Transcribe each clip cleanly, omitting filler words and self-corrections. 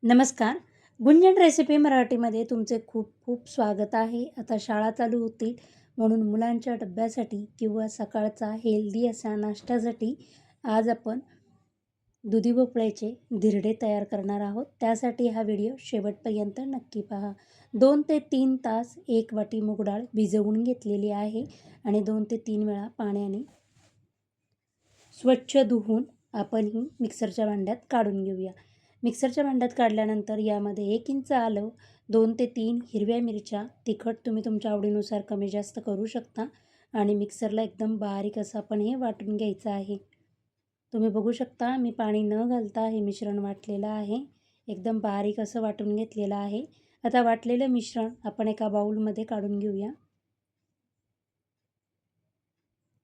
नमस्कार. गुंजन रेसिपी मराठीमध्ये तुमचे खूप खूप स्वागत आहे. आता शाळा चालू होतील म्हणून मुलांच्या डब्यासाठी किंवा सकाळचा हेल्दी असा नाश्त्यासाठी आज आपण दुधी भोपळ्याचे धिरडे तयार करणार आहोत. त्यासाठी हा व्हिडिओ शेवटपर्यंत नक्की पहा. 2 ते 3 तास 1 वाटी मूग डाळ भिजवून घेतलेली आहे आणि 2 ते 3 वेळा पाण्याने स्वच्छ धुवून आपण ही मिक्सरच्या भांड्यात काढून घेऊया. मिक्सरच्या भांड्यात काढल्यानंतर यामध्ये 1 इंच आलं, 2 ते 3 हिरव्या मिरच्या, तिखट तुम्ही तुमच्या आवडीनुसार कमी जास्त करू शकता आणि मिक्सरला एकदम बारीक असं आपण हे वाटून घ्यायचं आहे. तुम्ही बघू शकता मी पाणी न घालता हे मिश्रण वाटलेलं आहे. एकदम बारीक असं वाटून घेतलेलं आहे. आता वाटलेलं मिश्रण आपण एका बाउलमध्ये काढून घेऊया.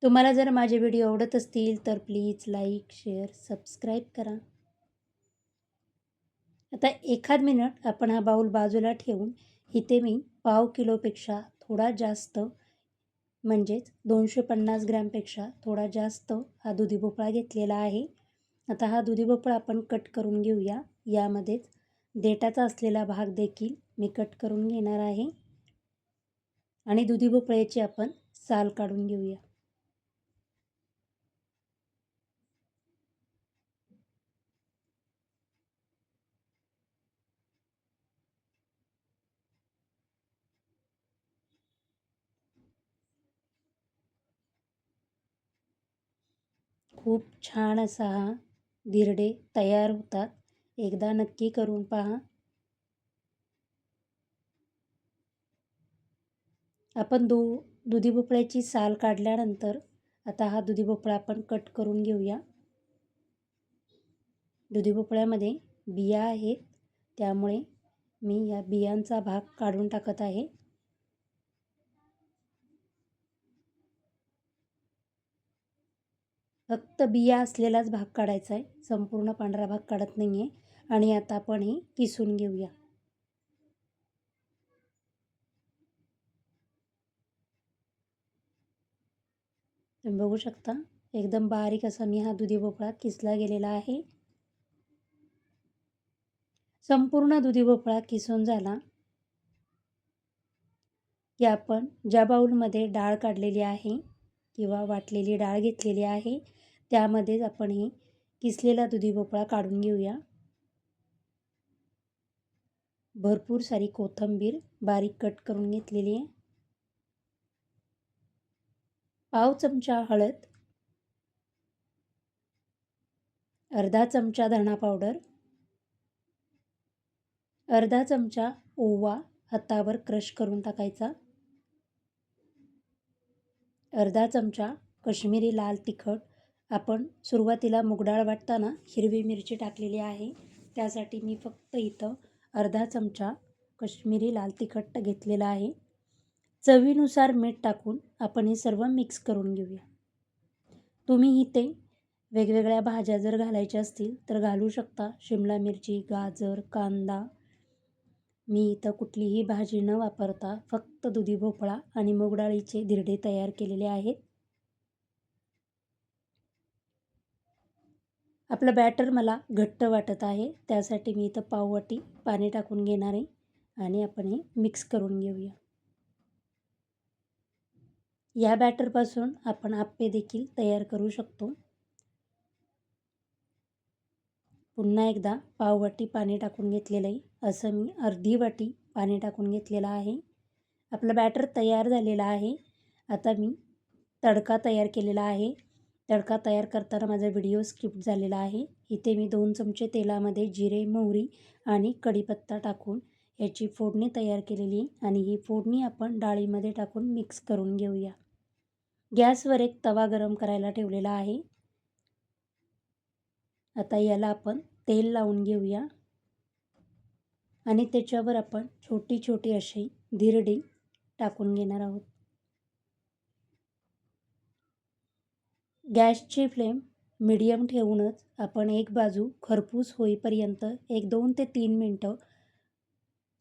तुम्हाला जर माझे व्हिडिओ आवडत असतील तर प्लीज लाईक, शेअर, सबस्क्राईब करा. आता 1 मिनिट आपण हा बाउल बाजूला ठेवून इथे मी पाव किलोपेक्षा थोडा जास्त म्हणजेच 250 ग्रॅमपेक्षा थोडा जास्त हा दुधी भोपळा घेतलेला आहे. आता हा दुधी भोपळा आपण कट करून घेऊया. यामध्येच देठाचा असलेला भाग देखील मी कट करून घेणार आहे आणि दुधी भोपळ्याची आपण साल काढून घेऊया. खूप छान असा हा धिरडे तयार होतात. एकदा नक्की करून पहा. आपण दुधी भोपळ्याची साल काढल्यानंतर आता हा दुधी भोपळा आपण कट करून घेऊया. दुधी भोपळ्यामध्ये बिया आहेत, त्यामुळे मी या बियांचा भाग काढून टाकत आहे. फक्त बिया असलेलाच भाग काढायचा आहे, संपूर्ण पांढरा भाग काढत नाही आहे. आणि आता आपण हे किसून घेऊया. तुम्ही बघू शकता एकदम बारीक असा मी हा दुधी भोपळा किसला गेलेला आहे. संपूर्ण दुधी भोपळा किसून झाला की आपण ज्या बाउलमध्ये डाळ काढलेली आहे किंवा वाटलेली डाळ घेतलेली आहे त्यामध्येच आपण हे किसलेला दुधी भोपळा काढून घेऊया. भरपूर सारी कोथिंबीर बारीक कट करून घेतलेली आहे. पाव चमचा हळद, अर्धा चमचा धना पावडर, अर्धा चमचा ओवा हातावर क्रश करून टाकायचा, अर्धा चमचा काश्मीरी लाल तिखट. आपण सुरुवातीला मूगडाळ वाटताना हिरवी मिरची टाकलेली आहे, त्यासाठी मी फक्त इथं अर्धा चमचा काश्मीरी लाल तिखट घेतलेला आहे. चवीनुसार मीठ टाकून आपण हे सर्व मिक्स करून घेऊया. तुम्ही इथे वेगवेगळ्या भाज्या जर घालायच्या असतील तर घालू शकता. शिमला मिरची, गाजर, कांदा. मी इथं कुठलीही भाजी न वापरता फक्त दुधी भोपळा आणि मूग डाळीचे धिरडे तयार केलेले आहेत. आपलं बॅटर मला घट्ट वाटत आहे, त्यासाठी मी इथं पाववाटी पाणी टाकून घेणार आहे आणि आपण हे मिक्स करून घेऊया. या बॅटरपासून आपण आप्पे देखील तयार करू शकतो. पुन्हा एकदा पाववाटी पाणी टाकून घेतलेलं आहे, असं मी अर्धी वाटी पाणी टाकून घेतलेलं आहे. आपलं बॅटर तयार झालेलं आहे. आता मी तडका तयार केलेला आहे. तडका तयार करताना माझा व्हिडिओ स्किप झालेला आहे. इथे मी 2 चमचे तेलामध्ये जिरे, मोहरी आणि कढीपत्ता टाकून याची फोडणी तयार केलेली आहे आणि ही फोडणी आपण डाळीमध्ये टाकून मिक्स करून घेऊया. गॅसवर एक तवा गरम करायला ठेवलेला आहे. आता याला आपण तेल लावून घेऊया आणि त्याच्यावर आपण छोटी छोटी अशी धिरडी टाकून घेणार आहोत. गॅसची फ्लेम मीडियम ठेवूनच आपण एक बाजू खरपूस होईपर्यंत 2 ते 3 मिनटं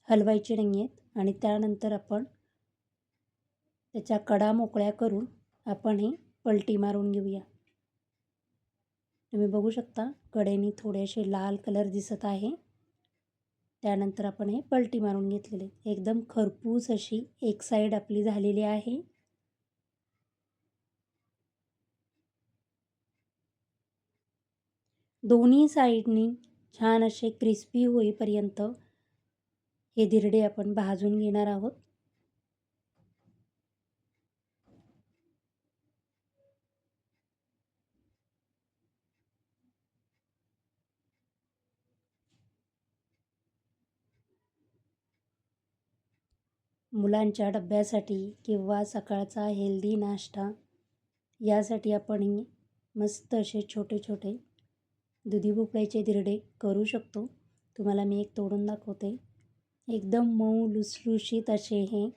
हलवायचे नाही आहेत आणि त्यानंतर आपण त्याच्या कडा मोकळ्या करून आपण हे पलटी मारून घेऊया. तुम्ही बघू शकता कडेने थोडेसे लाल कलर दिसत आहे. त्यानंतर आपण हे पलटी मारून घेतलेले. एकदम खरपूस अशी एक साईड आपली झालेली आहे. दोन्ही साईडनी छान असे क्रिस्पी होईपर्यंत हे धिरडे आपण भाजून घेणार आहोत. मुलांच्या डब्यासाठी किंवा सकाळचा हेल्दी नाश्ता यासाठी आपण मस्त असे छोटे छोटे दुधी भोपळ्याचे धिरडे करू शकतो. तुम्हाला मी एक तोडून दाखवते. एकदम मऊ लुसलुशीत असे हे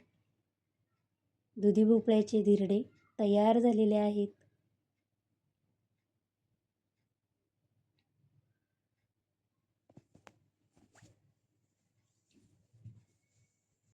दुधी भोपळ्याचे धिरडे तयार झालेले आहेत.